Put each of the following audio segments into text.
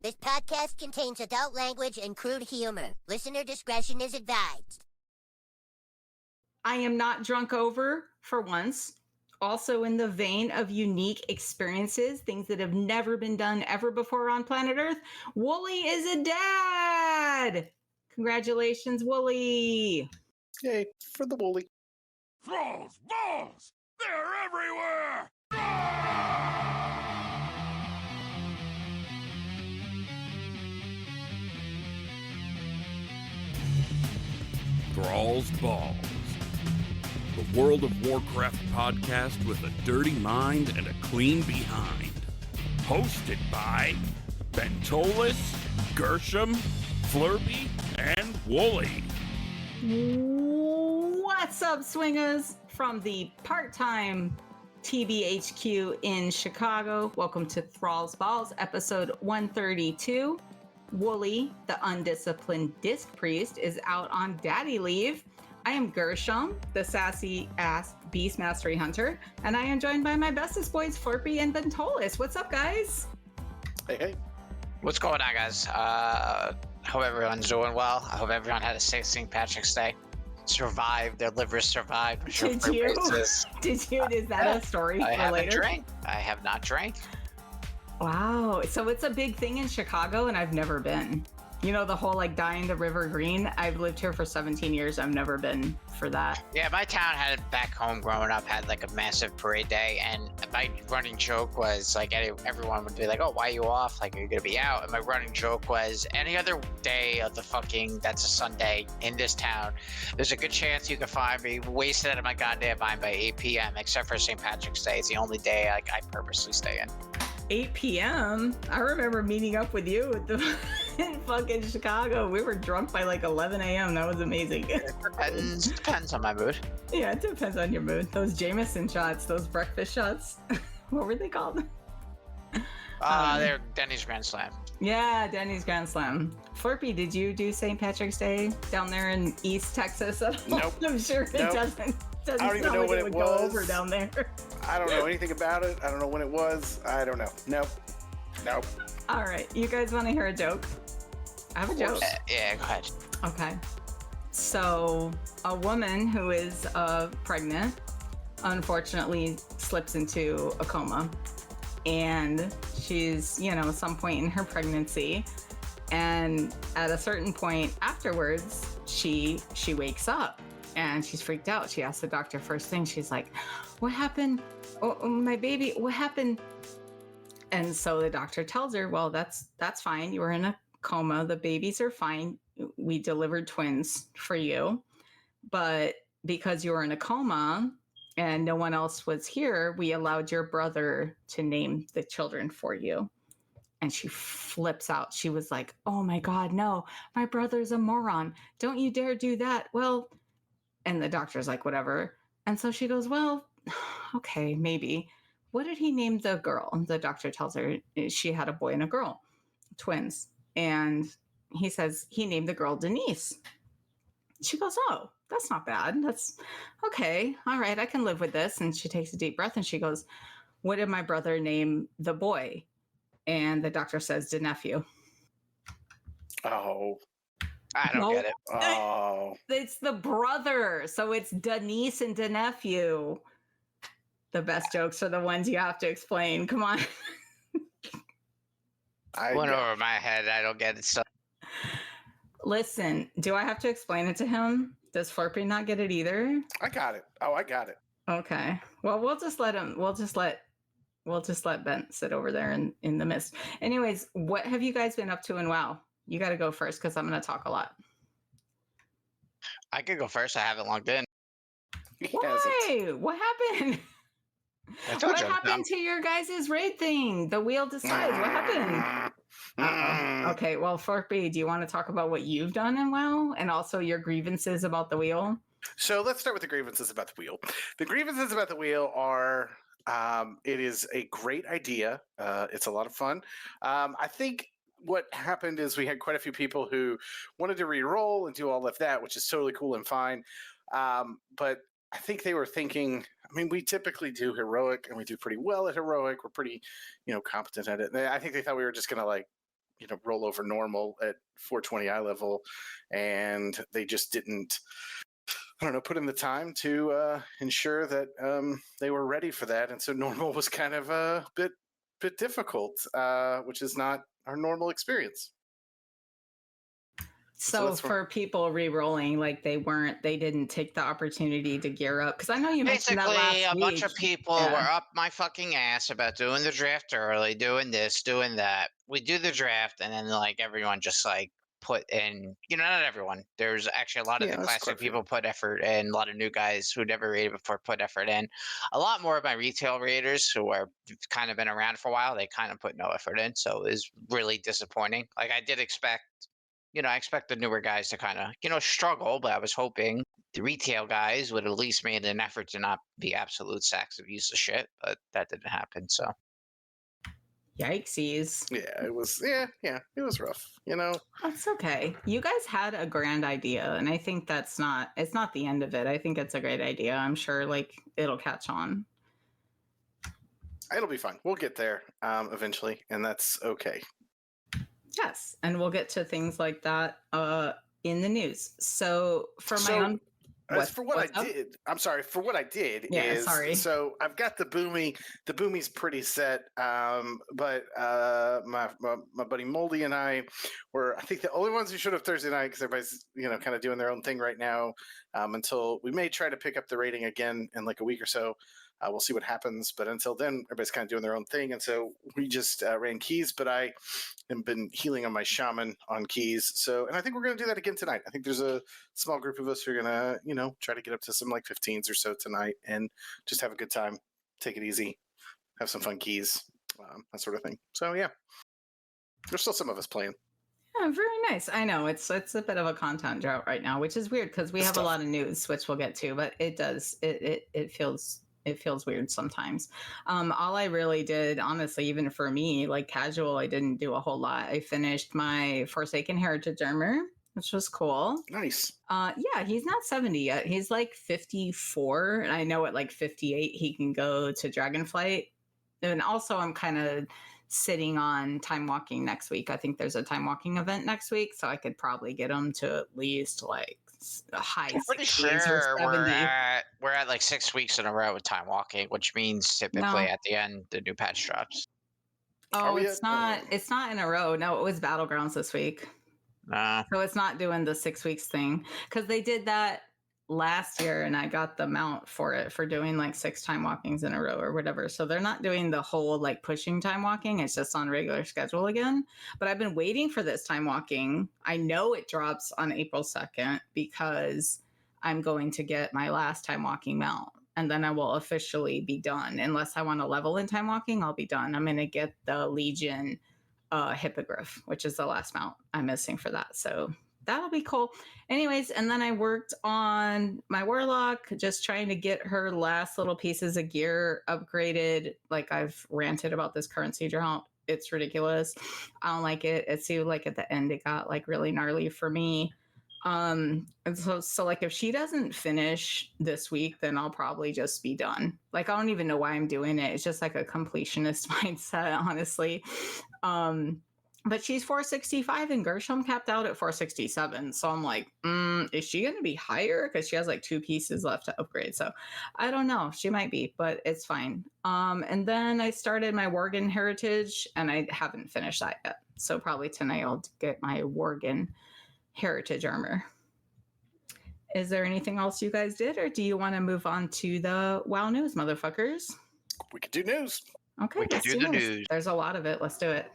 This podcast contains adult language and crude humor. Listener discretion is advised. I am not drunk over for once. Also in the vein of unique experiences, things that have never been done ever before on planet Earth, Wooly is a dad! Congratulations, Wooly! Yay, for the Wooly. Thrall's balls! They're everywhere! Thrall's Balls, the World of Warcraft podcast with a dirty mind and a clean behind. Hosted by Bentolas, Gershom, Flerpy, and Wooly. What's up, swingers? From the part-time TBHQ in Chicago, welcome to Thrall's Balls, episode 132. Wooly, the undisciplined disc priest, is out on daddy leave. I am Gershom, the sassy ass beast mastery hunter, and I am joined by my bestest boys, Flerpy and Bentolas. What's up, guys? Hey. What's going on, guys? Hope everyone's doing well. I hope everyone had a safe St. Patrick's Day. Survived. Their livers survived. Did you? Did you? Is that a story for later? I haven't drank. I have not drank. Wow. So it's a big thing in Chicago, and I've never been. You know, the whole like dyeing the river green? I've lived here for 17 years. I've never been for that. Yeah, my town had it back home growing up, had like a massive parade day. And my running joke was like, everyone would be like, oh, why are you off? Like, are you going to be out? And my running joke was any other day of the that's a Sunday in this town, there's a good chance you can find me wasted out of my goddamn mind by 8 p.m. except for St. Patrick's Day. It's the only day I purposely stay in. 8 p.m. I remember meeting up with you at the in fucking Chicago. We were drunk by like 11 a.m. That was amazing. It depends on my mood. Yeah, it depends on your mood. Those Jameson shots, those breakfast shots. What were they called? They're Denny's Grand Slam. Yeah, Denny's Grand Slam. Flerpy, did you do St. Patrick's Day down there in East Texas at all? Nope. I'm sure it doesn't I don't even know like when it would was. go over down there. I don't know anything about it. I don't know when it was. I don't know. Nope. All right, you guys want to hear a joke? I have a joke. Yeah, go ahead. Okay. So a woman who is pregnant unfortunately slips into a coma, and she's, at some point in her pregnancy, and at a certain point afterwards, she wakes up and she's freaked out. She asks the doctor first thing. She's like, what happened? Oh, my baby, what happened? And so the doctor tells her, well, that's fine. You were in a coma. The babies are fine. We delivered twins for you. But because you were in a coma and no one else was here, we allowed your brother to name the children for you. And she flips out. She was like, oh my God, no, my brother's a moron. Don't you dare do that. Well, and the doctor's like, whatever. And so she goes, well, okay, maybe. What did he name the girl? The doctor tells her she had a boy and a girl, twins. And he says he named the girl Denise. She goes, oh, that's not bad. That's okay. All right, I can live with this. And she takes a deep breath and she goes, what did my brother name the boy? And the doctor says Denephew. Oh. I don't get it. Oh. It's the brother. So it's Denise and Denephew. The best jokes are the ones you have to explain. Come on. Went over my head. I don't get it. So. Listen, do I have to explain it to him? Does Flerpy not get it either? I got it. Oh, I got it. Okay. Well, we'll just let Ben sit over there in the mist. Anyways, what have you guys been up to in WoW? You got to go first because I'm going to talk a lot. I could go first. I haven't logged in. Why? What happened? What happened to your guys' raid thing? The wheel decides. What happened? Okay, well, Flerpy, do you want to talk about what you've done in WoW and also your grievances about the wheel? So let's start with the grievances about the wheel. The grievances about the wheel are, it is a great idea. It's a lot of fun. I think what happened is we had quite a few people who wanted to re-roll and do all of that, which is totally cool and fine. But I think they were thinking, I mean, we typically do heroic and we do pretty well at heroic. We're pretty, competent at it. And I think they thought we were just going to roll over normal at 420 eye level, and they just didn't, I don't know, put in the time to ensure that they were ready for that, and so normal was kind of a bit difficult, which is not our normal experience. So for people re-rolling, like they didn't take the opportunity to gear up, because I know you mentioned that Basically, last a week. bunch of people were up my fucking ass about doing the draft early, doing this, doing that. We do the draft, and then like everyone just like put in, not everyone. There's actually a lot of the classic people put effort in. A lot of new guys who never raided before put effort in. A lot more of my retail raiders who are kind of been around for a while, they kind of put no effort in. So it was really disappointing. Like I did expect, I expect the newer guys to kind of, struggle, but I was hoping the retail guys would at least made an effort to not be absolute sacks of useless shit, but that didn't happen. So, yikesies. Yeah, it was. Yeah, it was rough. That's okay. You guys had a grand idea, and I think it's not the end of it. I think it's a great idea. I'm sure like it'll catch on. It'll be fun. We'll get there eventually, and that's okay. Yes, and we'll get to things like that in the news. So for my own, for what I did is sorry. So I've got the boomy. The boomy's pretty set, but my buddy Moldy and I were, I think, the only ones who showed up Thursday night, because everybody's kind of doing their own thing right now. Until we may try to pick up the rating again in like a week or so. We'll see what happens, but until then, everybody's kind of doing their own thing, and so we just ran keys. But I have been healing on my shaman on keys, and I think we're going to do that again tonight. I think there's a small group of us who are going to, try to get up to some like 15s or so tonight, and just have a good time, take it easy, have some fun keys, that sort of thing. So yeah, there's still some of us playing. Yeah, very nice. I know it's a bit of a content drought right now, which is weird because we have a lot of news, which we'll get to, but it feels weird sometimes. All I really did, honestly, even for me, like casual, I didn't do a whole lot. I finished my Forsaken Heritage armor, which was cool. Nice. Yeah, he's not 70 yet. He's like 54. And I know at like 58, he can go to Dragonflight. And also I'm kind of sitting on time walking next week. I think there's a time walking event next week. So I could probably get him to at least like a high 60s or 70. We're at like 6 weeks in a row with time walking, which means typically at the end the new patch drops. Oh, it's not in a row. No, it was Battlegrounds this week. So it's not doing the 6 weeks thing, because they did that last year and I got the mount for it for doing like 6 time walkings in a row or whatever. So they're not doing the whole like pushing time walking. It's just on regular schedule again. But I've been waiting for this time walking. I know it drops on April 2nd because I'm going to get my last time walking mount. And then I will officially be done. Unless I want to level in time walking, I'll be done. I'm going to get the Legion Hippogriff, which is the last mount I'm missing for that. So that'll be cool. Anyways, and then I worked on my Warlock, just trying to get her last little pieces of gear upgraded. Like I've ranted about this currency drought. It's ridiculous. I don't like it. It seemed like at the end it got like really gnarly for me. And so like if she doesn't finish this week, then I'll probably just be done. Like I don't even know why I'm doing it. It's just like a completionist mindset, honestly. But she's 465 and Gershom capped out at 467. So I'm like, is she going to be higher? Because she has like 2 pieces left to upgrade. So I don't know. She might be, but it's fine. And then I started my Worgen Heritage and I haven't finished that yet. So probably tonight I'll get my Worgen Heritage armor. Is there anything else you guys did, or do you want to move on to the WoW news, motherfuckers? We could do news. Okay, we could do the news. There's a lot of it. Let's do it.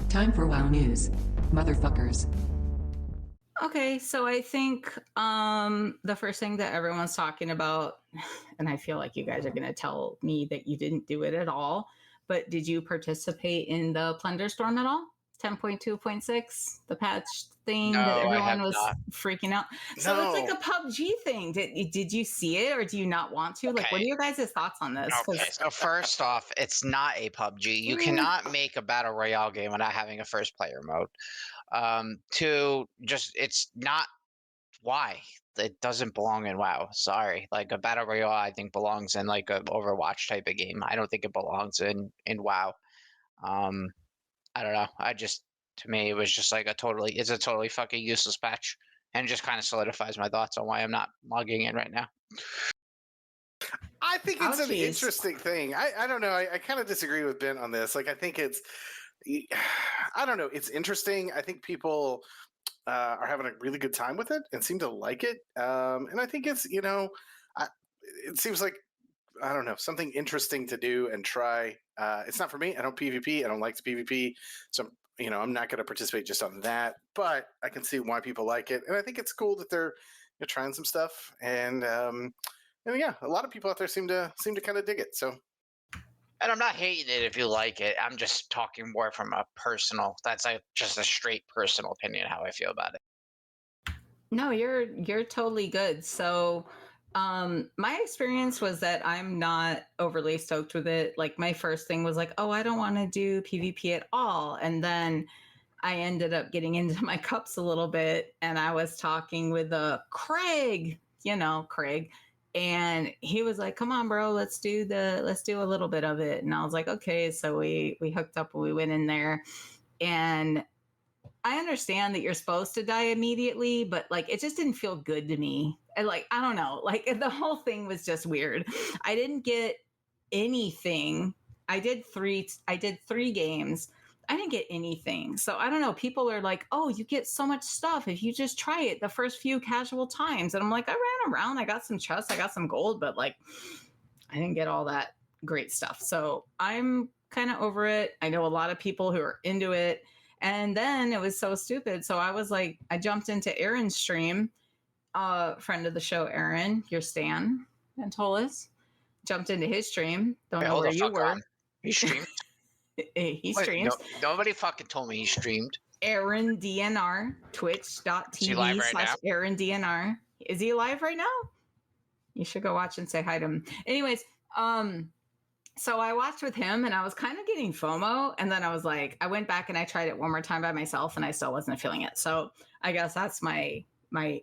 Time for WoW news, motherfuckers. Okay, so I think the first thing that everyone's talking about, and I feel like you guys are going to tell me that you didn't do it at all, but did you participate in the Plunder Storm at all? 10.2.6, the patch thing that everyone was freaking out. So it's like a PUBG thing. Did you see it, or do you not want to? Like, what are your guys' thoughts on this? Okay, so first off, it's not a PUBG. You cannot make a battle royale game without having a first player mode. It's not. Why? It doesn't belong in WoW. Sorry. Like a battle royale, I think belongs in like an Overwatch type of game. I don't think it belongs in WoW. I don't know. to me, it was just like it's a totally fucking useless patch, and just kind of solidifies my thoughts on why I'm not logging in right now. I think it's an interesting thing. I don't know. I kind of disagree with Ben on this. Like, I think it's, I don't know. It's interesting. I think people are having a really good time with it and seem to like it. And I think it's, it seems like, I don't know, something interesting to do and try. It's not for me. I don't PvP. I don't like to PvP. So, I'm not going to participate just on that. But I can see why people like it. And I think it's cool that they're trying some stuff. And yeah, a lot of people out there seem to kind of dig it. So, and I'm not hating it if you like it. I'm just talking more from a personal. That's just a straight personal opinion how I feel about it. No, you're totally good. So, my experience was that I'm not overly stoked with it. Like, my first thing was like, oh, I don't want to do PvP at all, and then I ended up getting into my cups a little bit, and I was talking with Craig. And he was like, come on, bro, let's do a little bit of it. And I was like, okay. So we hooked up and we went in there, and I understand that you're supposed to die immediately, but like, it just didn't feel good to me. And like, I don't know, like the whole thing was just weird. I didn't get anything. I did three games. I didn't get anything. So I don't know. People are like, oh, you get so much stuff if you just try it the first few casual times. And I'm like, I ran around. I got some chests. I got some gold, but like, I didn't get all that great stuff. So I'm kind of over it. I know a lot of people who are into it. And then it was so stupid. So I was like, I jumped into Aaron's stream, friend of the show, Aaron, your stan, Bentolas, jumped into his stream. Don't know where you were. He streamed. He streams. Nobody fucking told me he streamed. Aaron DNR, twitch.tv/Aaron DNR. Is he live right now? You should go watch and say hi to him. Anyways, so I watched with him and I was kind of getting FOMO. And then I was like, I went back and I tried it one more time by myself and I still wasn't feeling it. So I guess that's my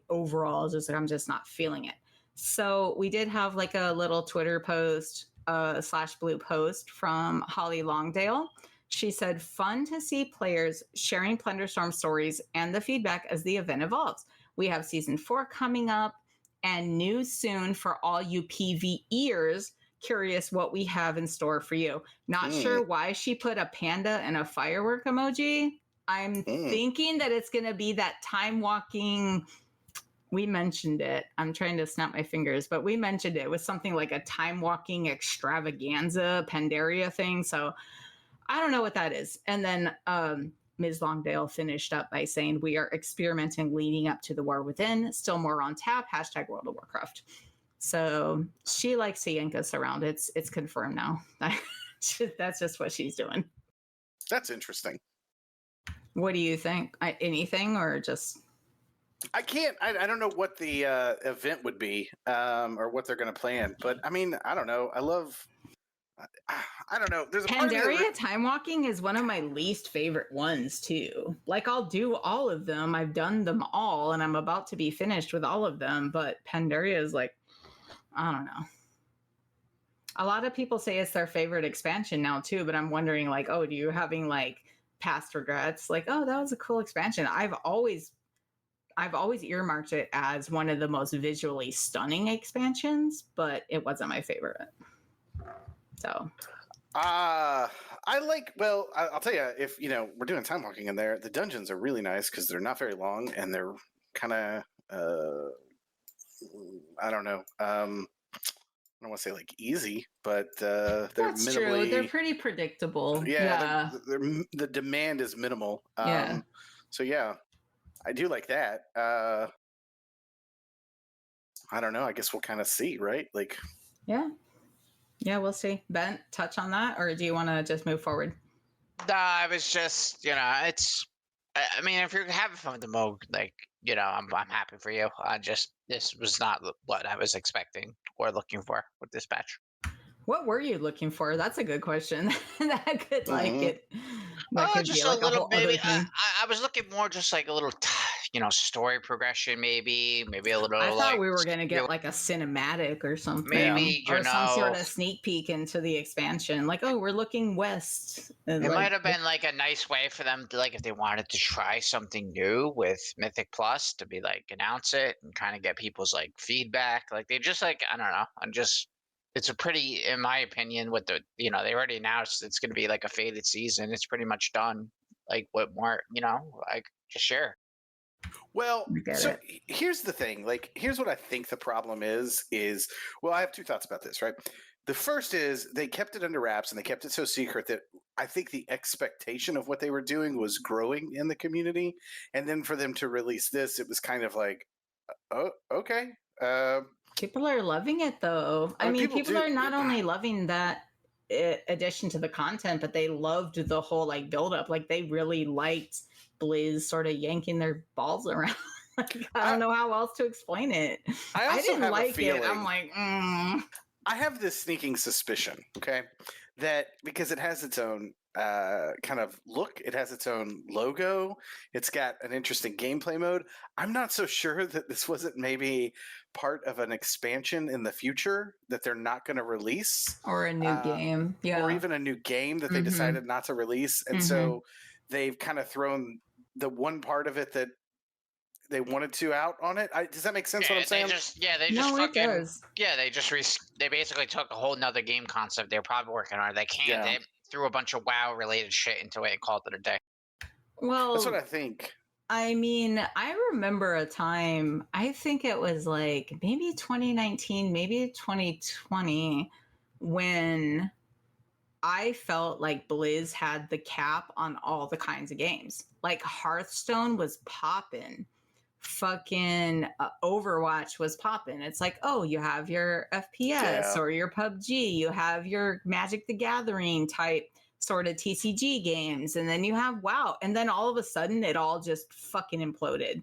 overall, just like, I'm just not feeling it. So we did have like a little Twitter post /blue post from Holly Longdale. She said, fun to see players sharing Plunderstorm stories and the feedback as the event evolves. We have season 4 coming up and news soon for all you PvEers. Curious what we have in store for you. Not sure why she put a panda and a firework emoji. I'm thinking that it's going to be that time walking. We mentioned it. I'm trying to snap my fingers, but we mentioned it was something like a time walking extravaganza Pandaria thing. So I don't know what that is. And then Ms. Longdale finished up by saying, we are experimenting leading up to the War Within. Still more on tap. # World of Warcraft. So she likes to yank us around. It's confirmed now. That's just what she's doing. That's interesting. What do you think? Anything or just... I don't know what the event would be or what they're going to plan, but I mean, I don't know. I don't know. There's a Pandaria time walking is one of my least favorite ones too. Like, I'll do all of them. I've done them all and I'm about to be finished with all of them, but Pandaria is like, I don't know. A lot of people say it's their favorite expansion now too, but I'm wondering like, oh, do you having like past regrets? Like, oh, that was a cool expansion. I've always earmarked it as one of the most visually stunning expansions, but it wasn't my favorite. So, I'll tell you, if we're doing time walking in there, the dungeons are really nice because they're not very long and they're kind of, I don't know. I don't want to say like easy, but they're that's minimally. True. They're pretty predictable. Yeah. The demand is minimal. Yeah. So yeah. I do like that. I don't know. I guess we'll kind of see, right? Like, yeah, we'll see. Ben, touch on that, or do you want to just move forward? Nah, I was just, it's. I mean, if you're having fun with the mode, like, I'm happy for you. This was not what I was expecting or looking for with this patch. What were you looking for? That's a good question. That could like it. Just a little, maybe. I was looking more just like a little, story progression, maybe a little I thought like we were gonna get like a cinematic or something, maybe or some sort of sneak peek into the expansion. Like, oh, we're looking west. it might have been like a nice way for them to, like, if they wanted to try something new with Mythic Plus, to be like announce it and kind of get people's like feedback. Like they just like, I don't know. It's a pretty, in my opinion, with the they already announced it's going to be like a faded season. It's pretty much done. Like what more, like just share. Well, so it. here's the thing. Like, here's what I think the problem is, well, I have two thoughts about this, right? The first is they kept it under wraps and they kept it so secret that I think the expectation of what they were doing was growing in the community. And then for them to release this, it was kind of like, oh, okay. People are loving it, though. I mean, people are not only loving that addition to the content, but they loved the whole like build up. Like they really liked Blizz sort of yanking their balls around. Like, I don't know how else to explain it. I didn't like it. I'm like, I have this sneaking suspicion, okay, that because it has its own kind of look, it has its own logo, it's got an interesting gameplay mode. I'm not so sure that this wasn't maybe part of an expansion in the future that they're not going to release, or a new game, or even a new game that they decided not to release, and so they've kind of thrown the one part of it that they wanted to out on it. Does that make sense? What I'm saying? They basically took a whole nother game concept they were probably working on. They threw a bunch of WoW related shit into it and called it a day. Well, that's what I think. I mean, I remember a time, I think it was like maybe 2019, maybe 2020, when I felt like Blizz had the cap on all the kinds of games. Like Hearthstone was popping. Fucking Overwatch was popping. It's like, oh, you have your FPS or your PUBG, you have your Magic the Gathering type sort of TCG games, and then you have WoW, and then all of a sudden it all just fucking imploded.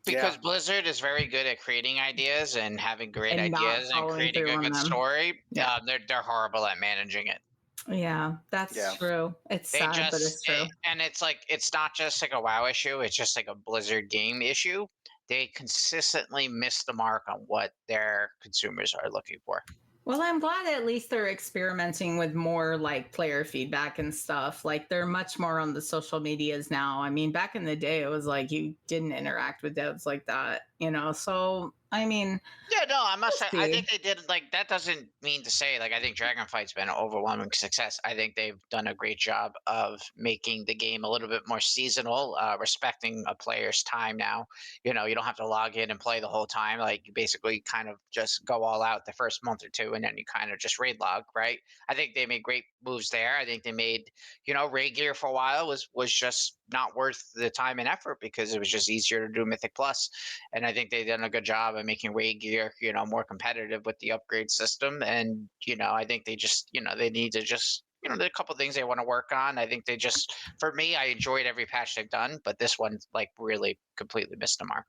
Because Blizzard is very good at creating ideas and having great ideas and creating a good story. Yeah. They're horrible at managing it. Yeah, that's true. It's sad, but it's true. And it's like, it's not just like a WoW issue, it's just like a Blizzard game issue. They consistently miss the mark on what their consumers are looking for. Well, I'm glad at least they're experimenting with more like player feedback and stuff. Like they're much more on the social medias now. I mean, back in the day, it was like you didn't interact with devs like that, So, I mean, yeah, no, I must say, I think they did. Like, that doesn't mean to say, like, I think Dragonfight's been an overwhelming success. I think they've done a great job of making the game a little bit more seasonal, respecting a player's time now. You don't have to log in and play the whole time. Like, you basically kind of just go all out the first month or two, and then you kind of just raid log, right? I think they made great moves there. I think they made, raid gear for a while was just not worth the time and effort because it was just easier to do Mythic Plus. And I think they've done a good job of making raid gear, more competitive with the upgrade system. And, I think they just, they need to just, there are a couple of things they want to work on. I think they just, for me, I enjoyed every patch they've done, but this one like really completely missed the mark.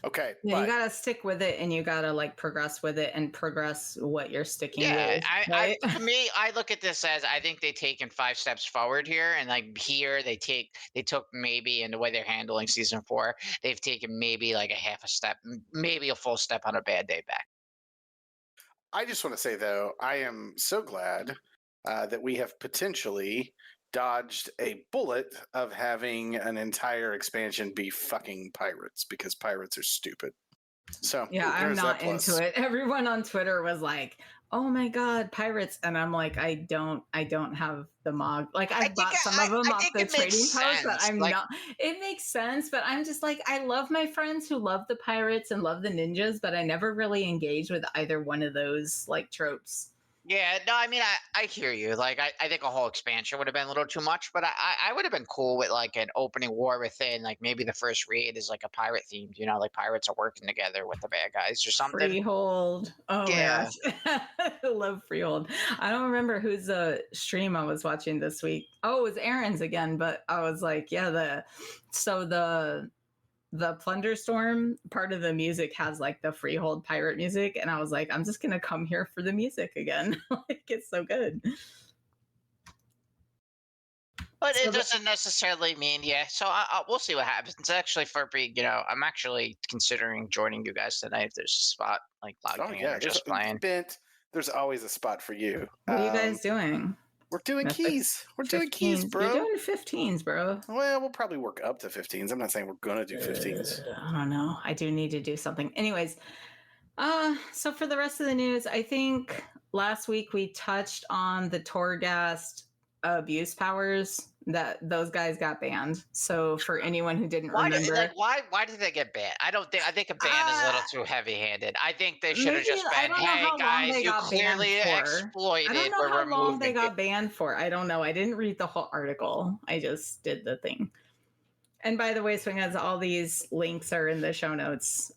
Okay. Yeah, you gotta stick with it, and you gotta like progress with it and progress what you're sticking with. Right? To me, I look at this as I think they've taken 5 steps forward here, and like here they took maybe, in the way they're handling season 4, they've taken maybe like a half a step, maybe a full step on a bad day back. I just want to say though, I am so glad that we have potentially dodged a bullet of having an entire expansion be fucking pirates, because pirates are stupid. So yeah, I'm not into it. Everyone on Twitter was like, "Oh my god, pirates!" And I'm like, I don't have the mog. Like I bought some of them off the trading post, but I'm not. It makes sense, but I'm just like, I love my friends who love the pirates and love the ninjas, but I never really engaged with either one of those like tropes. Yeah, no, I mean, I hear you. Like, I think a whole expansion would have been a little too much, but I would have been cool with like an opening war within, like maybe the first raid is like a pirate themed, like pirates are working together with the bad guys or something. Freehold. Oh yeah. My gosh. I love Freehold. I don't remember whose stream I was watching this week. Oh, it was Aaron's again, but I was like, yeah, the Plunderstorm part of the music has like the Freehold pirate music, and I was like, I'm just gonna come here for the music again. Like, it's so good. But So it doesn't necessarily mean, yeah. So we'll see what happens. Actually, Flerpy, I'm actually considering joining you guys tonight if there's a spot like Oh logging in yeah, or just playing. Bent. There's always a spot for you. what are you guys doing? We're doing Mythics? keys. We're doing keys, 15s. bro. You're doing 15s, bro. Well, we'll probably work up to 15s. I'm not saying we're gonna do 15s. I don't know. I do need to do something. Anyways, so for the rest of the news, I think last week we touched on the Torghast abuse powers that those guys got banned. So for anyone who didn't remember, Why did they get banned? I think a ban is a little too heavy-handed. I think they should have maybe- just I been, don't know hey how long guys, they you got banned clearly for. exploited. I don't know We're how long they removing got it. banned for. I don't know. I didn't read the whole article. I just did the thing. And by the way, swingaz, all these links are in the show notes.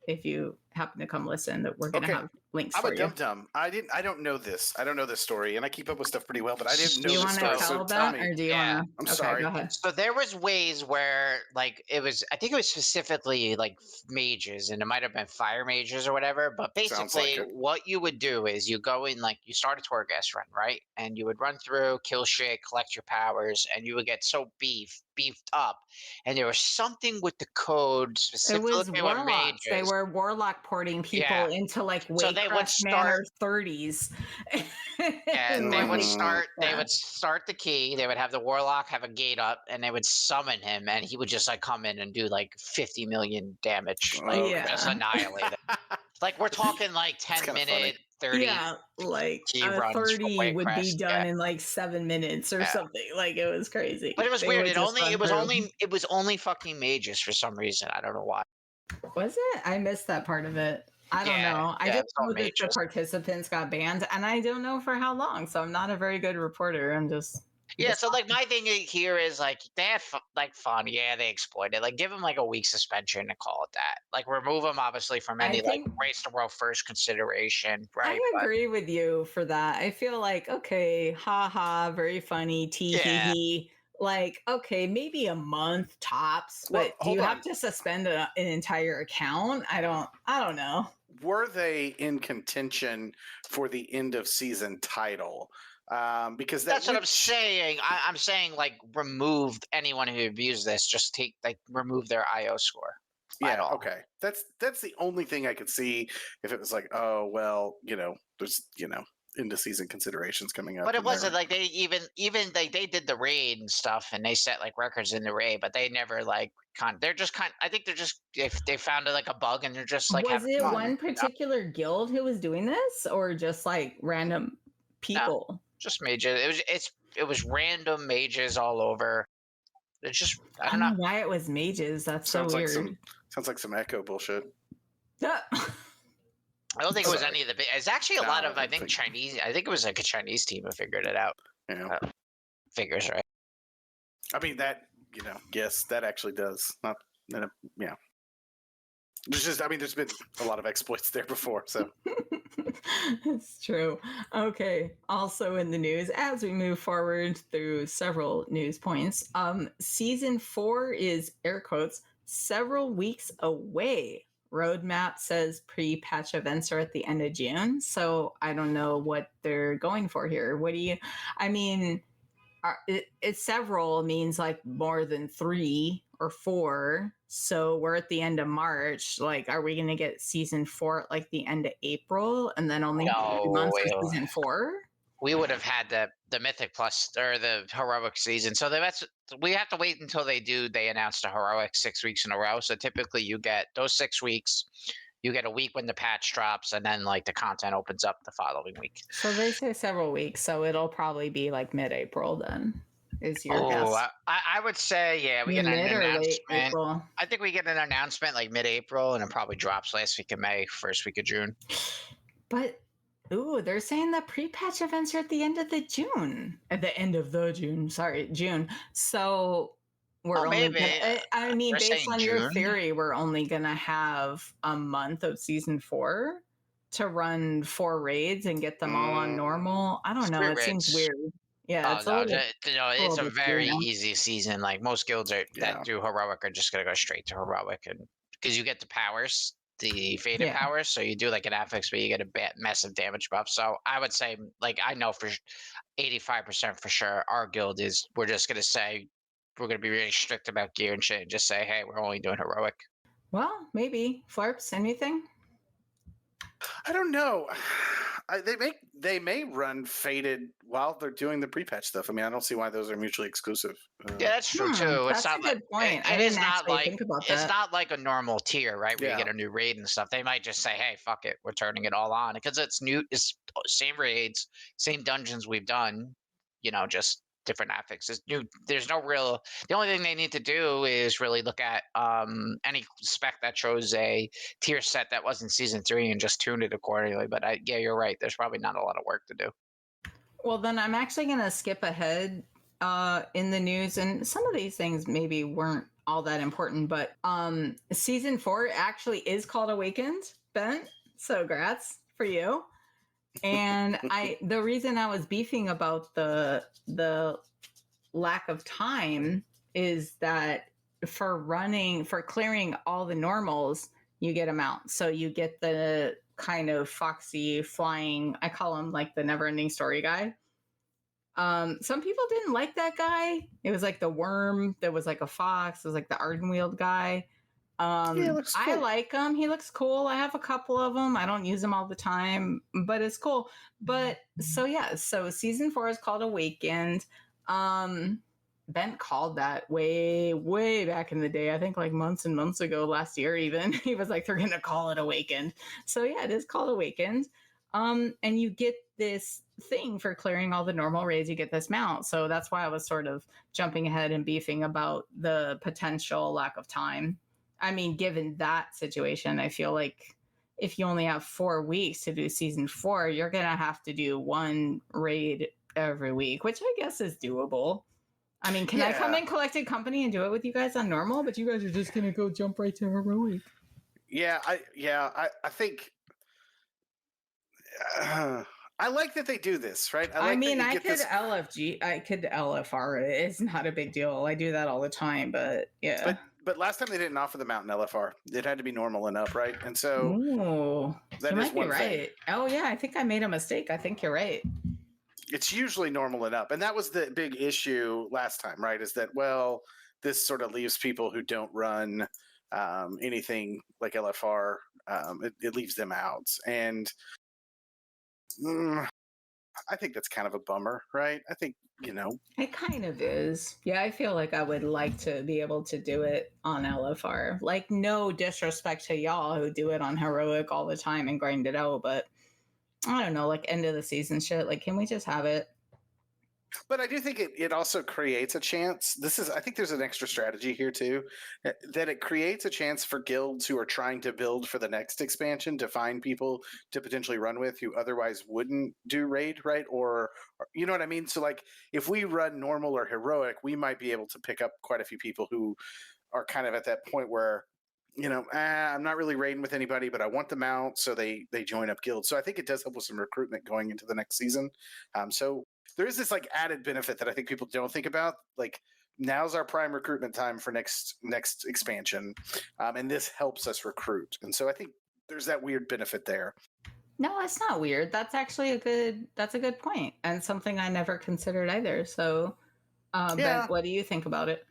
If you happen to come listen, that we're gonna Okay. have links I'm for a you. dum-dum. I don't know this. I don't know this story, and I keep up with stuff pretty well, but I didn't Do know you this want story. to tell So tell that, me. or do you Yeah. want to? I'm Okay, sorry. go ahead. So there was ways where like I think it was specifically like mages, and it might have been fire mages or whatever, but Sounds like basically it. what you would do is you go in, like you start a Torghast run, right? And you would run through, kill shit, collect your powers, and you would get so beefed up. And there was something with the code It specifically was with warlocks. They mages. were warlock porting people Yeah. into like So they would Waycraft Manor 30s. Yeah, they would Mhm. start. They Yeah. would start the key. They would have the warlock have a gate up, and they would summon him, and he would just like come in and do like 50 million damage, like Yeah. just annihilate it. Like we're talking like It's 10 kinda minute, 30 Yeah, like key a runs for 30 would be Waycrest, done yeah. in like 7 minutes or Yeah. something. Like it was crazy. But it was They weird. would just run through. It was only fucking mages for some reason. I don't know why. Was it? I missed that part of it. I don't Yeah, know. I yeah, just it's all know that the mages. participants got banned, and I don't know for how long. So I'm not a very good reporter. I'm just Yeah, so like my thing here is like they had like fun. Yeah, they exploited. Like give them like a week suspension and call it that. Like remove them obviously from I any like think- race the world first consideration, right? I But agree with you for that. I feel like okay, haha, very funny, tee hee Yeah. hee. Like okay, maybe a month tops, Well, but do hold you on. have to suspend an entire account? I don't know. Were they in contention for the end of season title? Because that's what I'm would- saying. I'm saying like remove anyone who abused this. Just remove their IO score. at Yeah, all. okay. That's the only thing I could see if it was like, oh well, there's into season considerations coming up. But it and wasn't they're- like they even like they did the raid and stuff, and they set like records in the raid, but they never like they're just I think they're just if they found like a bug and they're just like Was having it fun. one particular guild who was doing this, or just like random people? Just mages. It was random mages all over. It's just I don't know. why it was mages. That's sounds so like weird. sounds like some echo bullshit. I don't think it was Sorry. any of the. It's actually a No, lot I of I don't think think- Chinese. I think it was like a Chinese team who figured it out. Yeah. Figures right. I mean that yes, that actually does. Not yeah. There's been a lot of exploits there before, so It's true. Okay. Also in the news, as we move forward through several news points, season 4 is air quotes several weeks away. Roadmap says pre-patch events are at the end of June, so I don't know what they're going for here. What do you? I mean, it's several means like more than 3 or 4. So we're at the end of March. Like, are we going to get season 4 at like the end of April and then only 2 months for No. season 4? We would have had the Mythic Plus or the Heroic season. So that's we have to wait until they announce the Heroic 6 weeks in a row. So typically you get those 6 weeks. You get a week when the patch drops, and then like the content opens up the following week. So they say several weeks, so it'll probably be like mid-April then. Is your guess? I would say yeah. We get an Mid or late announcement. April? I think we get an announcement like mid-April, and it probably drops last week of May, first week of June. But they're saying that pre-patch events are at the end of the June. At the end of the June, sorry, June. So we're only maybe. I mean, They're based saying on your June? theory, we're only gonna have a month of season 4 to run 4 raids and get them all on normal. I don't know. Spirit It seems raids. weird. Yeah, Oh it's a no, little, it's little a bit very weird now. easy season. Like most guilds Yeah. that do heroic are just gonna go straight to heroic, and because you get the powers, the faded Yeah. powers, so you do like an affix, but you get a massive damage buff. So I would say, like, I know 85% for sure. Our guild is, we're just going to say, we're going to be really strict about gear and shit and just say, hey, we're only doing heroic. Well, maybe. Flerps, anything? I don't know. They may run faded while they're doing the pre-patch stuff. I mean, I don't see why those are mutually exclusive. Yeah, that's true too. It's That's not a like good point. I it is didn't not actually like think about it's that. not like a normal tier, right? Where you Yeah. get a new raid and stuff. They might just say, "Hey, fuck it, we're turning it all on," because it's new. It's same raids, same dungeons we've done. Just different affixes. New. There's no real. The only thing they need to do is really look at any spec that shows a tier set that wasn't season 3 and just tune it accordingly. But yeah, you're right. There's probably not a lot of work to do. Well, then I'm actually going to skip ahead in the news, and some of these things maybe weren't all that important, but season 4 actually is called Awakened, Bent. So grats for you. And the reason I was beefing about the lack of time is that for clearing all the normals, you get a mount. So you get the kind of foxy flying, I call him like the never ending story guy. Some people didn't like that guy. It was like the worm that was like a fox. It was like the Ardenweald guy. Yeah, it looks cool. I like him. He looks cool. I have a couple of them. I don't use them all the time, but it's cool. But so season 4 is called Awakened. Bent called that way back in the day. I think like months and months ago, last year even. He was like, they're gonna call it Awakened. So yeah, it is called Awakened. And you get this thing for clearing all the normal raids. You get this mount. So that's why I was sort of jumping ahead and beefing about the potential lack of time. I mean, given that situation, I feel like if you only have 4 weeks to do season 4, you're going to have to do one raid every week, which I guess is doable. I mean, can I come in Collected Company and do it with you guys on normal? But you guys are just going to go jump right to heroic. Yeah, I think I like that they do this, right? I mean, I could LFR it. It's not a big deal. I do that all the time, but yeah. But last time they didn't offer the mountain LFR. It had to be normal and up, right? And so that is one thing. Oh yeah, I think I made a mistake. I think you're right. It's usually normal and up, and that was the big issue last time, right? Is that this sort of leaves people who don't run anything like LFR. It leaves them out, and I think that's kind of a bummer, right? I think, It kind of is. Yeah, I feel like I would like to be able to do it on LFR. Like, no disrespect to y'all who do it on heroic all the time and grind it out, but I don't know, like end of the season shit. Like, can we just have it? But I do think it also creates a chance. I think there's an extra strategy here too, that it creates a chance for guilds who are trying to build for the next expansion to find people to potentially run with who otherwise wouldn't do raid, right? Or you know what I mean? So like if we run normal or heroic, we might be able to pick up quite a few people who are kind of at that point where, I'm not really raiding with anybody, but I want them out. So they join up guilds. So I think it does help with some recruitment going into the next season. So there is this like added benefit that I think people don't think about. Like now's our prime recruitment time for next expansion. And this helps us recruit. And so I think there's that weird benefit there. No, it's not weird. That's actually that's a good point. And something I never considered either. So Ben, what do you think about it?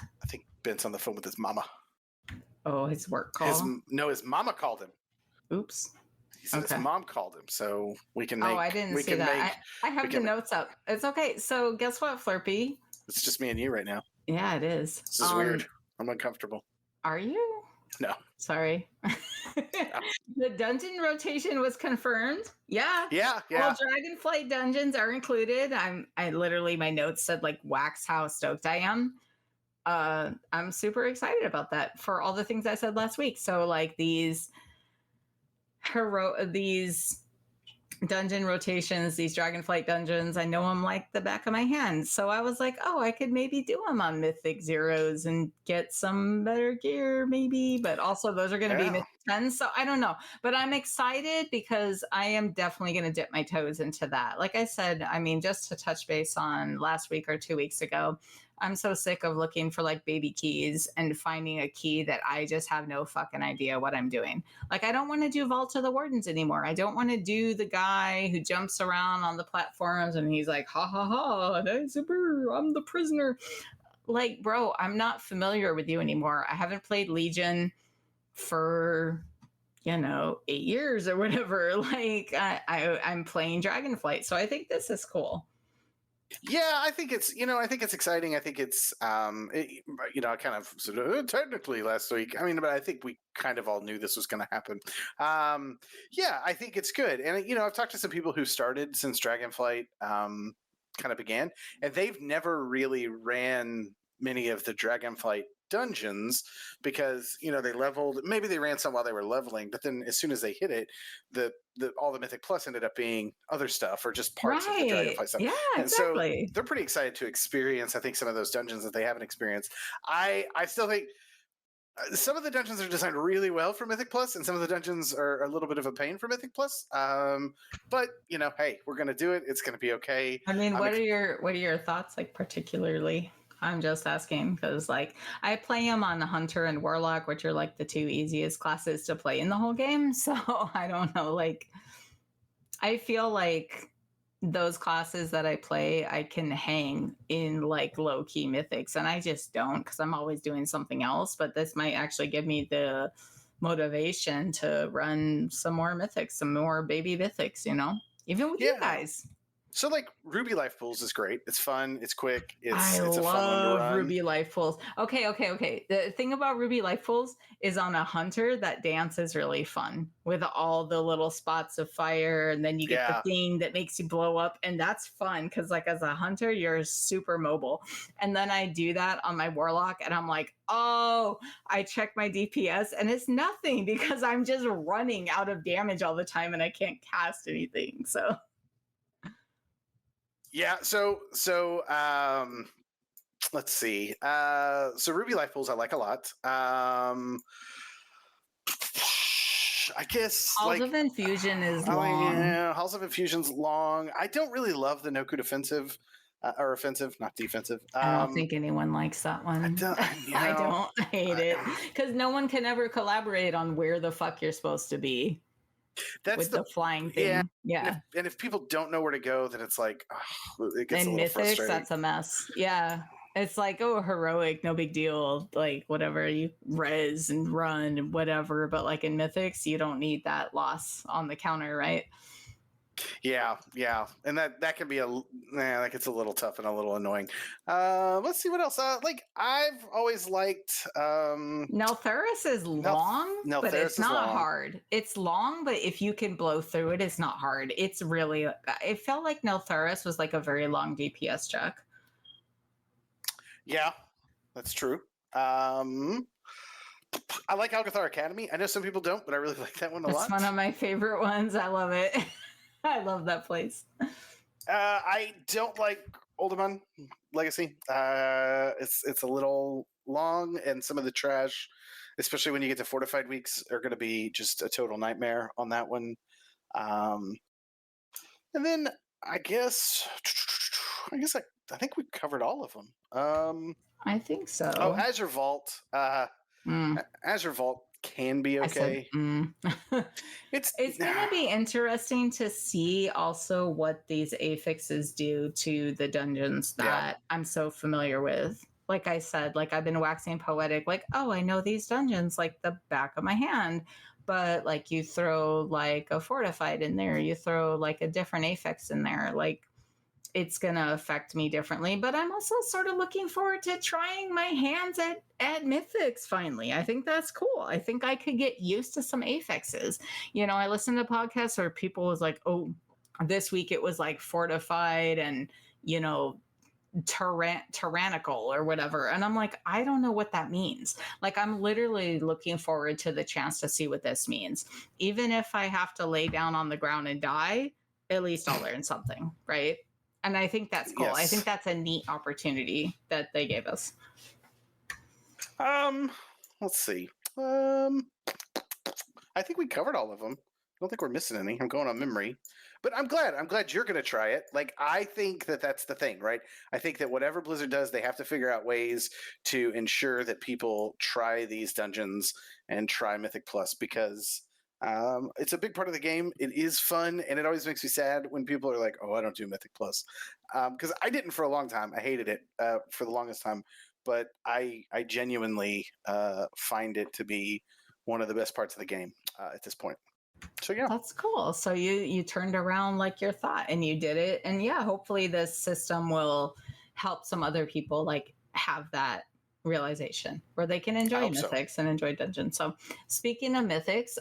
I think Ben's on the phone with his mama. Oh, his work call? His mama called him. Oops. He said his mom called him, so we can make... Oh, I didn't see that. I have the notes up. It's okay. So guess what, Flerpy? It's just me and you right now. Yeah, it is. This is weird. I'm uncomfortable. Are you? No. Sorry. The dungeon rotation was confirmed. Yeah. Yeah. All Dragonflight dungeons are included. I literally, my notes said like wax how stoked I am. I'm super excited about that for all the things I said last week. So like these dungeon rotations, these Dragonflight dungeons, I know them like the back of my hand. So I was like, oh, I could maybe do them on Mythic Zeros and get some better gear maybe, but also those are going to be Mythic depends. So I don't know, but I'm excited because I am definitely going to dip my toes into that. Like I said, I mean, just to touch base on last week or 2 weeks ago, I'm so sick of looking for like baby keys and finding a key that I just have no fucking idea what I'm doing. Like, I don't want to do Vault of the Wardens anymore. I don't want to do the guy who jumps around on the platforms and he's like, ha ha ha, I'm the prisoner. Like, bro, I'm not familiar with you anymore. I haven't played Legion for 8 years or whatever. Like, I'm playing Dragonflight, so I think this is cool. Yeah, I think it's exciting. I think it's I kind of sort of technically last week. I mean, but I think we kind of all knew this was going to happen. Yeah, I think it's good. And I've talked to some people who started since Dragonflight kind of began, and they've never really ran many of the Dragonflight dungeons because they leveled. Maybe they ran some while they were leveling, but then as soon as they hit it, all the Mythic Plus ended up being other stuff or just parts of the Dragonflight stuff. Yeah, and exactly. So they're pretty excited to experience, I think, some of those dungeons that they haven't experienced. I still think some of the dungeons are designed really well for Mythic Plus, and some of the dungeons are a little bit of a pain for Mythic Plus. But hey, we're gonna do it. It's gonna be okay. I mean, what are your thoughts, like, particularly? I'm just asking because, like, I play them on the Hunter and Warlock, which are like the 2 easiest classes to play in the whole game. So I don't know. Like, I feel like those classes that I play, I can hang in like low key mythics, and I just don't because I'm always doing something else. But this might actually give me the motivation to run some more mythics, some more baby mythics, even with you guys. So, like, Ruby Life Pools is great. It's fun. It's quick. It's I a fun one to run. Ruby Life Pools. Okay. The thing about Ruby Life Pools is on a Hunter, that dance is really fun with all the little spots of fire, and then you get the thing that makes you blow up, and that's fun because, like, as a Hunter, you're super mobile. And then I do that on my Warlock, and I'm like, oh, I check my DPS, and it's nothing because I'm just running out of damage all the time, and I can't cast anything. So. Yeah, so let's see. So Ruby Life Pools I like a lot. I guess Halls of Infusion is long. Yeah, Halls of Infusion's long. I don't really love the Noku defensive or offensive, not defensive. I don't think anyone likes that one. I don't. I hate it because no one can ever collaborate on where the fuck you're supposed to be. That's with the flying thing. Yeah. And if people don't know where to go, then it's like, it gets a little Mythics, frustrating. that's a mess. Yeah. It's like, oh, heroic, no big deal. Like, whatever, you res and run and whatever. But like in Mythics, you don't need that loss on the counter, right? Yeah. And that can be that gets a little tough and a little annoying. Let's see what else. Like, I've always liked Nel'Thurus is long, but it's not hard. It's long, but if you can blow through it, it's not hard. It's really, it felt like Nel'Thurus was like a very long DPS check. Yeah, that's true. I like Algathar Academy. I know some people don't, but I really like that one a lot. It's one of my favorite ones. I love it. I love that place. I don't like Uldaman Legacy. It's a little long, and some of the trash, especially when you get to fortified weeks, are going to be just a total nightmare on that one. And then I think we covered all of them. I think so. Oh, Azure Vault. Azure Vault can be okay. It's going to be interesting to see also what these affixes do to the dungeons that I'm so familiar with. Like I said, like, I've been waxing poetic, like, oh, I know these dungeons like the back of my hand. But like, you throw like a fortified in there, you throw like a different affix in there, like, it's going to affect me differently. But I'm also sort of looking forward to trying my hands at mythics finally. I think that's cool. I think I could get used to some affixes. I listened to podcasts where people was like, oh, this week it was like fortified and, tyrannical or whatever. And I'm like, I don't know what that means. Like, I'm literally looking forward to the chance to see what this means. Even if I have to lay down on the ground and die, at least I'll learn something, right? And I think that's cool. Yes. I think that's a neat opportunity that they gave us. Let's see. I think we covered all of them. I don't think we're missing any. I'm going on memory. But I'm glad you're going to try it. Like, I think that's the thing, right? I think that whatever Blizzard does, they have to figure out ways to ensure that people try these dungeons and try Mythic Plus, because it's a big part of the game. It is fun, and it always makes me sad when people are like, oh, I don't do Mythic Plus. Because I didn't for a long time. I hated it for the longest time. But I genuinely find it to be one of the best parts of the game at this point. So yeah, that's cool. So you turned around like your thought and you did it. And yeah, hopefully this system will help some other people like have that realization where they can enjoy mythics and enjoy dungeons. So speaking of mythics,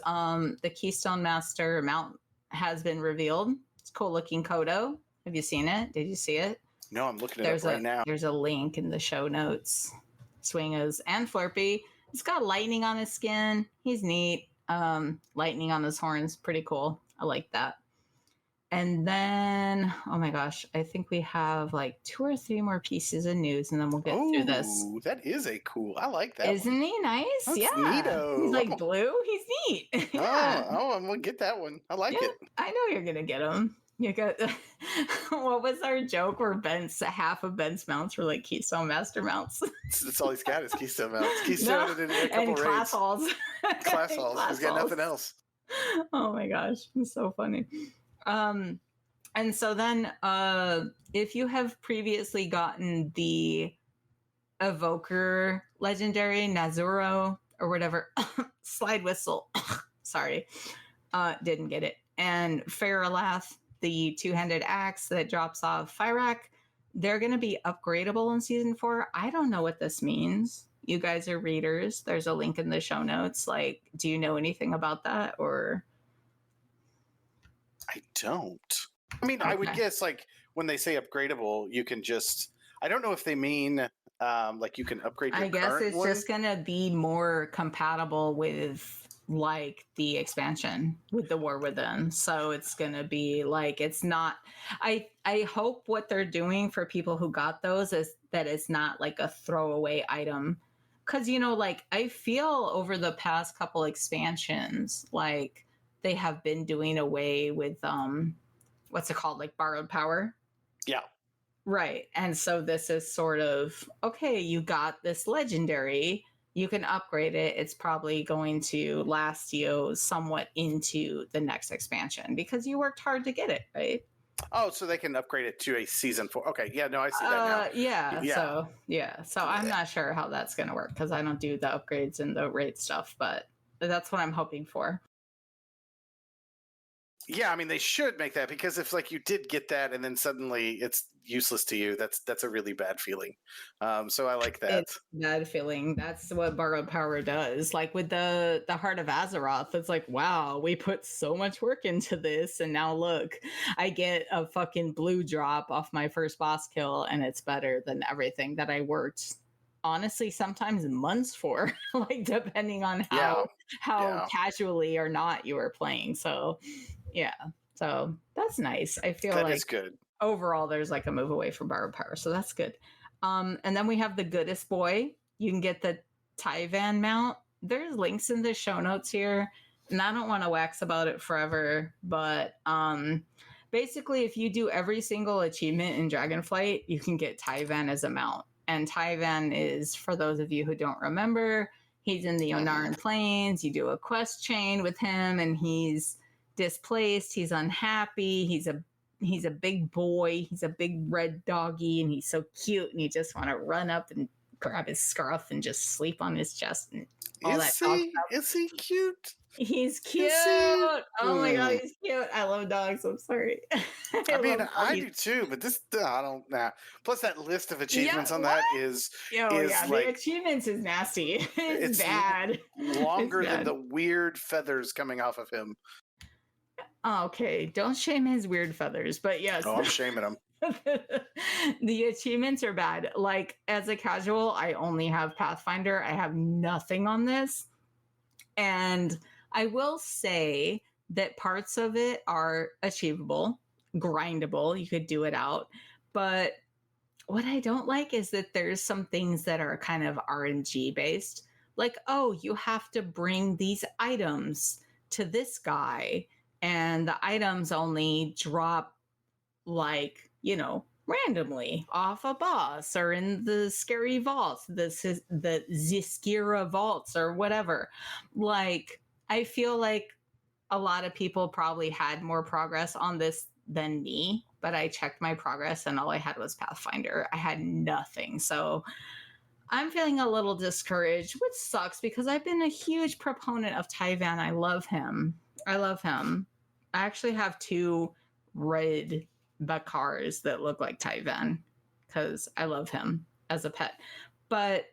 the Keystone Master mount has been revealed. It's cool looking kodo. Have you seen it? Did you see it? No, I'm looking it up right now. There's a link in the show notes. Swingaz and Flerpy. He's got lightning on his skin. He's neat. Lightning on his horns, pretty cool. I like that. And then, oh my gosh, I think we have like 2 or 3 more pieces of news, and then we'll get through this. That is a cool. I like that. Isn't he nice? That's yeah, neato. He's like blue. He's neat. Yeah. Oh, I'm gonna get that one. I like it. I know you're gonna get him. You got what was our joke where half of Ben's mounts were like Keystone Master mounts? That's all he's got is Keystone mounts. Keystone and a couple raids. Class halls. Class halls. He's got nothing else. Oh my gosh, it's so funny. And so then if you have previously gotten the Evoker legendary Nas'zuro or whatever, slide whistle, sorry, didn't get it. And Fyr'alath, the two-handed axe that drops off Fyrak, they're going to be upgradeable in season 4. I don't know what this means. You guys are readers. There's a link in the show notes. Like, do you know anything about that, or? I don't. I mean, okay. I would guess like when they say upgradeable, you can just. I don't know if they mean like you can upgrade your current one. I guess it's just going to be more compatible with like the expansion with the War Within. So it's going to be like, it's not, I hope what they're doing for people who got those is that it's not like a throwaway item. Cause you know, like I feel over the past couple expansions, like they have been doing away with, what's it called? Like borrowed power. Yeah. Right. And so this is sort of, okay, you got this legendary, you can upgrade it. It's probably going to last you somewhat into the next expansion because you worked hard to get it, right? Oh, so they can upgrade it to a season 4. Okay, yeah, no, I see that now. Yeah. So I'm not sure how that's going to work because I don't do the upgrades and the raid stuff, but that's what I'm hoping for. Yeah, I mean, they should make that because if like you did get that and then suddenly it's useless to you, that's a really bad feeling. So I like that. It's a bad feeling. That's what borrowed power does. Like with the Heart of Azeroth, it's like, wow, we put so much work into this, and now look, I get a fucking blue drop off my first boss kill, and it's better than everything that I worked. Honestly, sometimes months for, like depending on how casually or not you were playing. So. Yeah, so that's nice. I feel like is good. Overall, there's like a move away from borrowed power, so that's good. And then we have the goodest boy. You can get the Tyvan mount. There's links in the show notes here, and I don't want to wax about it forever, but basically, if you do every single achievement in Dragonflight, you can get Tyvan as a mount. And Tyvan is, for those of you who don't remember, he's in the Onaran Plains. You do a quest chain with him, and he's displaced, he's unhappy, he's a big boy, he's a big red doggy, and he's so cute, and you just want to run up and grab his scarf and just sleep on his chest and all that stuff. Is he cute? He's cute. Oh my god, he's cute. I love dogs. I'm sorry. I do too, but this I don't. Nah. Plus, that list of achievements on that is like, the achievements is nasty. It's bad. Longer than the weird feathers coming off of him. Oh, okay, don't shame his weird feathers, but yes. Oh, I'm shaming him. The achievements are bad. Like, as a casual, I only have Pathfinder. I have nothing on this. And I will say that parts of it are achievable, grindable. You could do it out. But what I don't like is that there's some things that are kind of RNG based. Like, oh, you have to bring these items to this guy and the items only drop like, randomly off a boss or in the scary vaults, the Ziskira vaults or whatever. Like, I feel like a lot of people probably had more progress on this than me, but I checked my progress and all I had was Pathfinder. I had nothing. So I'm feeling a little discouraged, which sucks because I've been a huge proponent of Tyvan. I love him. I actually have 2 red Bakars that look like Tyvan because I love him as a pet. But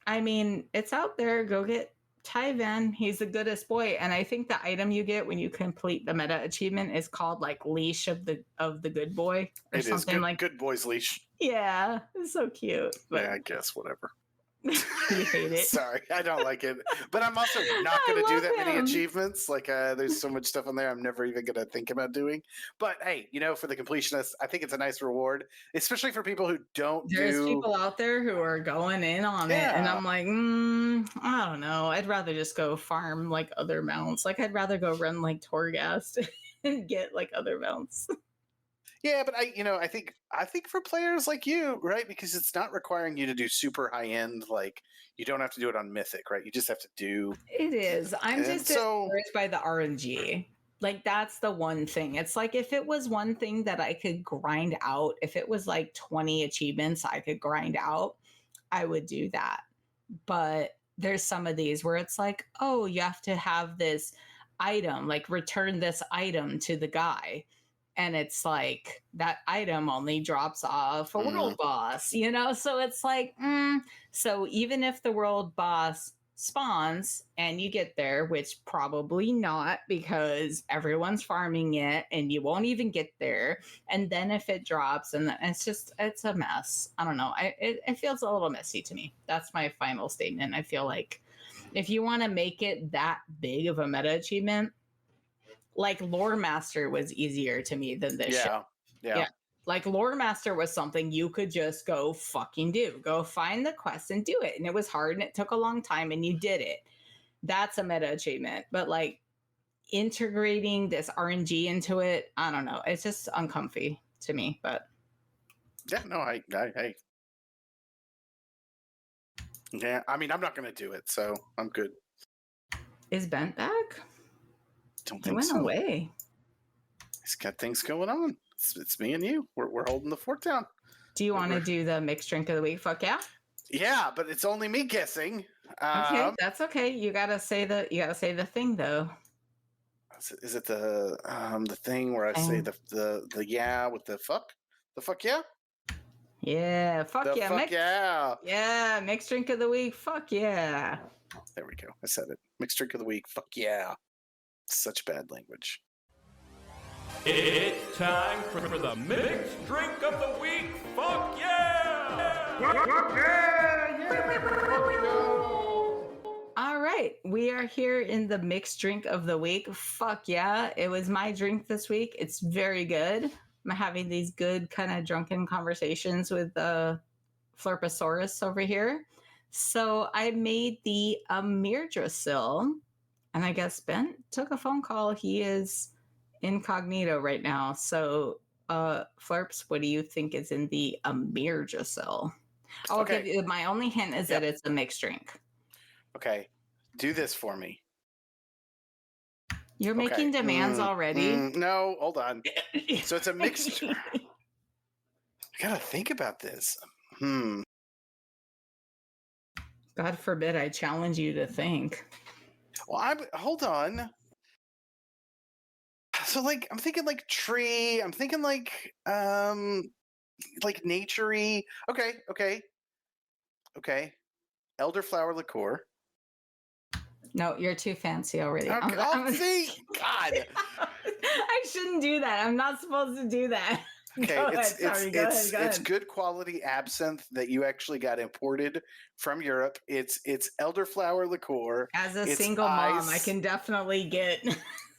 I mean, it's out there. Go get Tyvan. He's the goodest boy. And I think the item you get when you complete the meta achievement is called like Leash of the Good Boy or something good, like Good Boy's Leash. Yeah, it's so cute. But Yeah, I guess whatever. you hate it. Sorry, I don't like it. But I'm also not going to do that many achievements. Like, there's so much stuff on there I'm never even going to think about doing. But hey, for the completionists, I think it's a nice reward, especially for people who don't There's people out there who are going in on it, and I'm like, I don't know. I'd rather just go farm like other mounts. Like, I'd rather go run like Torghast and get like other mounts. Yeah, but I think for players like you, right? Because it's not requiring you to do super high end. Like, you don't have to do it on Mythic, right? You just have to do. It is. I'm just discouraged by the RNG. Like, that's the one thing. It's like if it was one thing that I could grind out, if it was like 20 achievements I could grind out, I would do that. But there's some of these where it's like, oh, you have to have this item, like return this item to the guy. And it's like that item only drops off a world boss, So it's like, So even if the world boss spawns and you get there, which probably not because everyone's farming it and you won't even get there. And then if it drops and it's a mess. I don't know. It feels a little messy to me. That's my final statement. I feel like if you want to make it that big of a meta achievement, like Lore Master was easier to me than this shit. Yeah. Like Lore Master was something you could just go fucking do. Go find the quest and do it. And it was hard and it took a long time and you did it. That's a meta achievement. But like integrating this RNG into it, I don't know. It's just uncomfy to me. But yeah, no, I yeah, I mean, I'm not going to do it, so I'm good. Is Bent back? Don't He think went so. away. He's got things going on. It's me and you. We're holding the fort down. Do you want to do the mixed drink of the week? Fuck yeah. Yeah, but it's only me guessing. Okay, that's okay. You gotta say the thing though. Is it the thing where I say the yeah with the fuck? The fuck yeah? Yeah, fuck yeah. Fuck yeah. Yeah, mixed drink of the week. Fuck yeah. There we go. I said it. Mixed drink of the week. Fuck yeah. Such bad language. It's time for the mixed drink of the week. Fuck yeah! All right, we are here in the mixed drink of the week. Fuck yeah. It was my drink this week. It's very good. I'm having these good kind of drunken conversations with Flerposaurus over here. So I made the AMIRDRASSIL, and I guess Ben took a phone call. He is incognito right now. So Flerps, what do you think is in the AMIRDRASSIL? I'll give you, my only hint is that it's a mixed drink. Okay, do this for me. You're making demands already? No, hold on. So it's a mixed... I gotta think about this. God forbid I challenge you to think. Well, hold on. So like, I'm thinking like tree. I'm thinking like naturey. Okay. Elderflower liqueur. No, you're too fancy already. I'm see, God. I shouldn't do that. I'm not supposed to do that. Okay, Go ahead. It's good quality absinthe that you actually got imported from Europe. It's elderflower liqueur. As a single mom, I can definitely get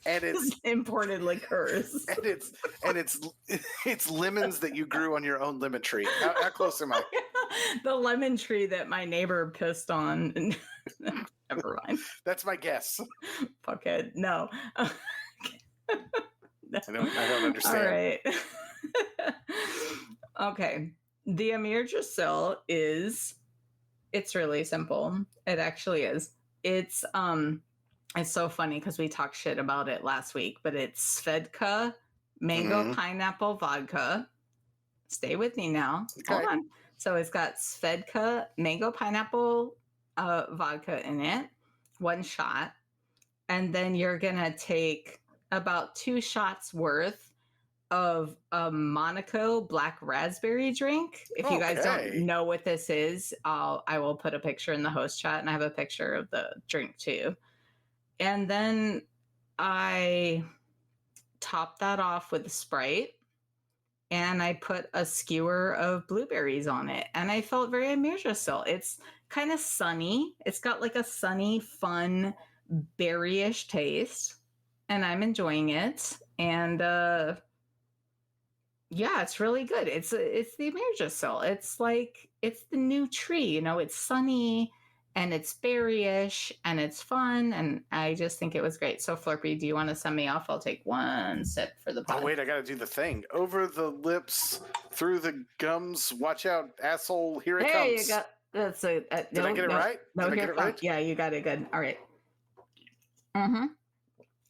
and it's imported liqueurs. and it's lemons that you grew on your own lemon tree. How close am I? The lemon tree that my neighbor pissed on. Never mind. That's my guess. Fuckhead. No. No. I don't understand. All right. Okay. The AMIRDRASSIL it's really simple. It actually is. It's so funny because we talked shit about it last week, but it's Svedka mango pineapple vodka. Stay with me now. Okay. Hold on. So it's got Svedka mango pineapple vodka in it, 1 shot. And then you're going to take about 2 shots worth of a Monaco black raspberry drink. If you guys don't know what this is, I will put a picture in the host chat, and I have a picture of the drink too. And then I top that off with a Sprite, and I put a skewer of blueberries on it, and I felt very AMIRDRASSIL. It's kind of sunny. It's got like a sunny, fun, berryish taste, and I'm enjoying it. And yeah, it's really good. It's the AMIRDRASSIL. It's like, it's the new tree, you know, it's sunny and it's berryish and it's fun. And I just think it was great. So Flerpy, do you want to send me off? I'll take 1 sip for the pod. Oh, wait, I got to do the thing. Over the lips, through the gums. Watch out, asshole. Here it comes. You go. That's Did I get it right? No, Did I get it right? Yeah, you got it good. All right. Mm-hmm.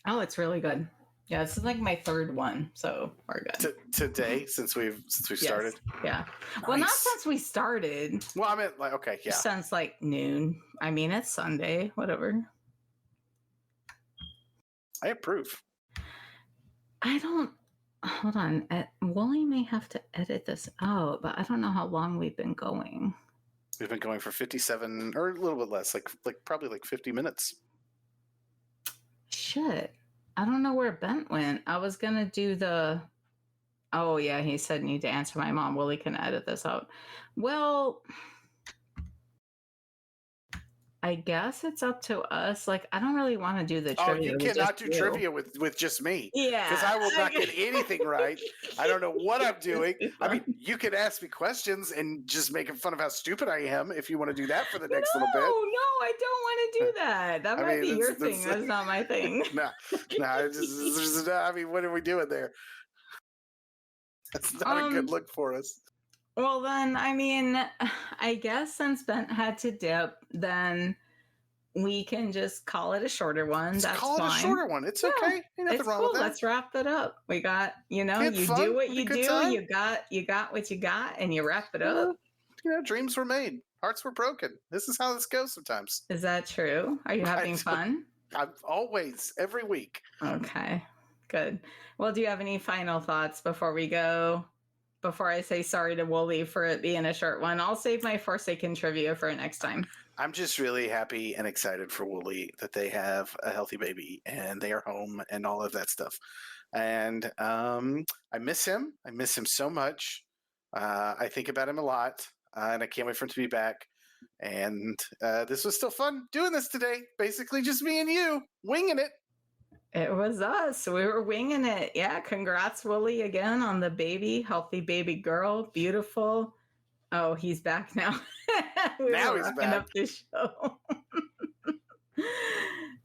Oh, it's really good. Yeah, this is like my 3rd one, so we're good. Today, since we've started? Yeah. Well, not since we started. Well, I meant like, okay, yeah. Since like noon. I mean, it's Sunday, whatever. I approve. Hold on. Wooly may have to edit this out, but I don't know how long we've been going. We've been going for 57, or a little bit less, like probably like 50 minutes. Shit. I don't know where Bent went. I was going to do the... Oh, yeah, he said need to answer my mom. Willie can edit this out. Well, I guess it's up to us. Like, I don't really want to do the trivia. Oh, you cannot do trivia with just me. Yeah. Because I will not get anything right. I don't know what I'm doing. I mean, you can ask me questions and just making fun of how stupid I am if you want to do that for the next little bit. No, I don't want to do that. That might be your thing. That's not my thing. No, I mean, what are we doing there? That's not a good look for us. Well, then, I mean, I guess since Bent had to dip, then we can just call it a shorter one. That's call it fine. A shorter one. It's okay. Ain't nothing wrong with that. Let's wrap it up. We got, you know, you fun. do what you do. Time. You got what you got, and you wrap it up. You know, dreams were made. Hearts were broken. This is how this goes sometimes. Is that true? Are you having fun? I'm always, every week. Okay, good. Well, do you have any final thoughts before we go? Before I say sorry to Wooly for it being a short one, I'll save my Forsaken trivia for next time. I'm just really happy and excited for Wooly that they have a healthy baby and they are home and all of that stuff. And I miss him. I miss him so much. I think about him a lot, and I can't wait for him to be back. And this was still fun doing this today. Basically just me and you winging it. It was us. We were winging it. Yeah. Congrats, Wooly, again on the baby. Healthy baby girl. Beautiful. Oh, he's back now. Now he's back. Up the show.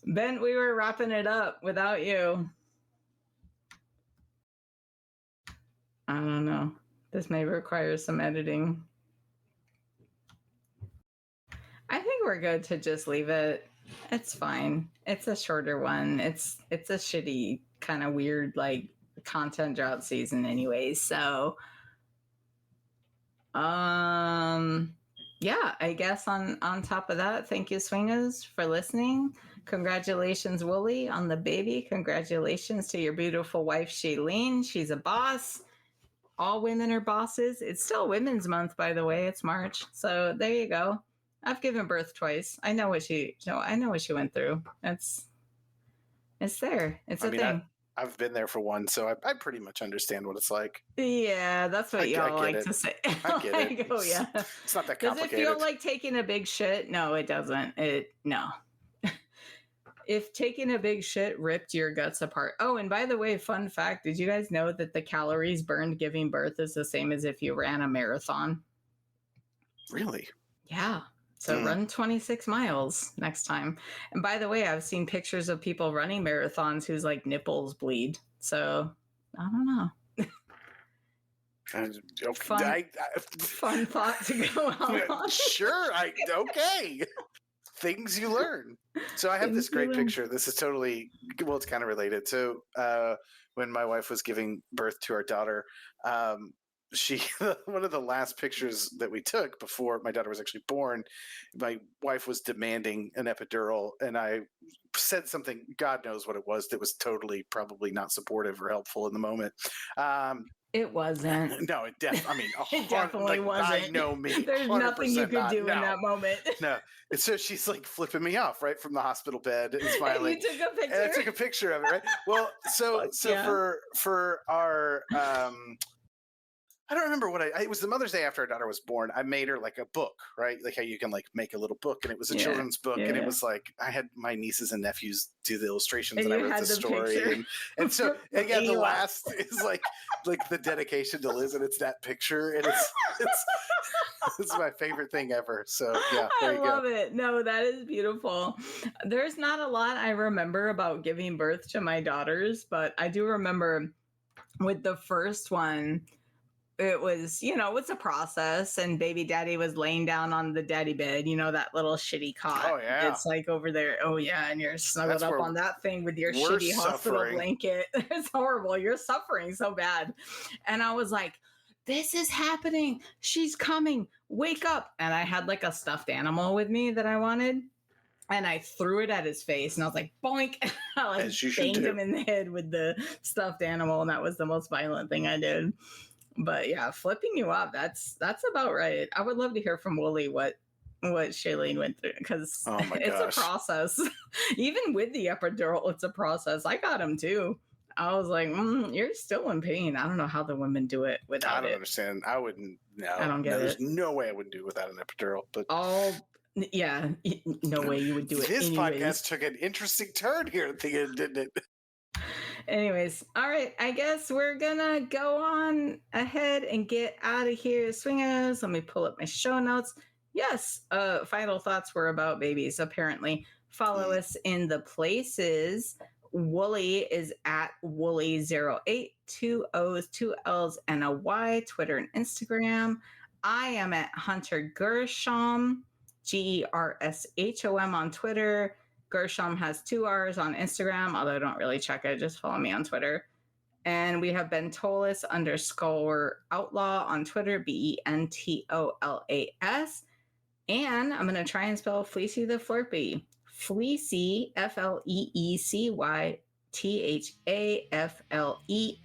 Ben, we were wrapping it up without you. I don't know. This may require some editing. I think we're good to just leave it. It's fine. It's a shorter one. It's a shitty kind of weird like content drought season anyways. So yeah, I guess on top of that, thank you swingaz for listening. Congratulations, Wooly, on the baby. Congratulations to your beautiful wife, Shailene. She's a boss. All women are bosses. It's still Women's Month, by the way. It's March. So there you go. I've given birth twice. I know what she went through. It's there. It's a thing. I've been there for one, so I pretty much understand what it's like. Yeah, that's what y'all like to say. I get it. Oh yeah. It's not that complicated. Does it feel like taking a big shit? No, it doesn't. No. If taking a big shit ripped your guts apart. Oh, and by the way, fun fact, did you guys know that the calories burned giving birth is the same as if you ran a marathon? Really? Yeah. So run 26 miles next time. And by the way, I've seen pictures of people running marathons whose like nipples bleed. So I don't know. Fun thought to go out on. Sure. Okay. Things you learn. So I have this great picture. This is totally, well, it's kind of related. So when my wife was giving birth to our daughter, one of the last pictures that we took before my daughter was actually born, my wife was demanding an epidural, and I said something, God knows what it was, that was totally probably not supportive or helpful in the moment. It wasn't. No, it definitely wasn't. I know me. There's nothing you could do in that moment. No. And so she's like flipping me off right from the hospital bed and smiling. And you took a picture. And I took a picture of it, right? Well, for our I don't remember what it was the Mother's Day after our daughter was born. I made her like a book, right? Like how you can like make a little book, and it was a children's book, and it was like I had my nieces and nephews do the illustrations, and I wrote the story, and so again, the last is like the dedication to Liz, and it's that picture, and it's my favorite thing ever. So yeah, there you go. I love it. No, that is beautiful. There's not a lot I remember about giving birth to my daughters, but I do remember with the first one. It was, it's a process, and baby daddy was laying down on the daddy bed, that little shitty cot. Oh, yeah. It's like over there. Oh, yeah. And you're snuggled up on that thing with your shitty hospital blanket. It's horrible. You're suffering so bad. And I was like, this is happening. She's coming. Wake up. And I had like a stuffed animal with me that I wanted. And I threw it at his face, and I was like, boink. I like banged him in the head with the stuffed animal. And that was the most violent thing I did. But yeah, flipping you up, that's about right. I would love to hear from Wooly what Shailene went through, because it's a process. Even with the epidural, it's a process. I got him too. I was like, you're still in pain. I don't know how the women do it without it. I don't understand. I wouldn't. No, I don't get it. There's no way I wouldn't do it without an epidural. But no way you would do it. This podcast took an interesting turn here at the end, didn't it? Anyways, all right, I guess we're gonna go on ahead and get out of here. Swingaz, let me pull up my show notes. Yes, final thoughts were about babies, apparently. Follow us in the places. Wooly is at Wooly08, 2 O's, 2 L's, and a Y, Twitter and Instagram. I am at Hunter Gershom, Gershom on Twitter. Gershom has 2 R's on Instagram, although I don't really check it. Just follow me on Twitter. And we have Bentolas _outlaw on Twitter, BENTOLAS. And I'm going to try and spell Fleecy the Flerpy. Fleecy, FLEECY, THAFLERPY.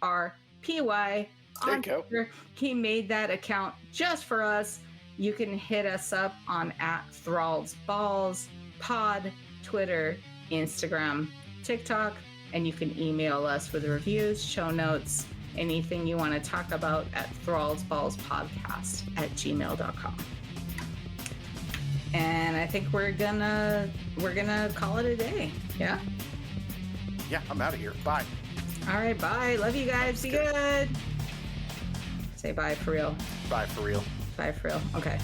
On Twitter. He made that account just for us. You can hit us up on @Thrall's Balls Pod, Twitter, Instagram, TikTok, and you can email us with reviews, show notes, anything you want to talk about at thrallsballspodcast@gmail.com. And I think we're gonna call it a day. Yeah? Yeah, I'm out of here. Bye. All right, bye. Love you guys. Be good. Say bye for real. Bye for real. Bye for real. Okay.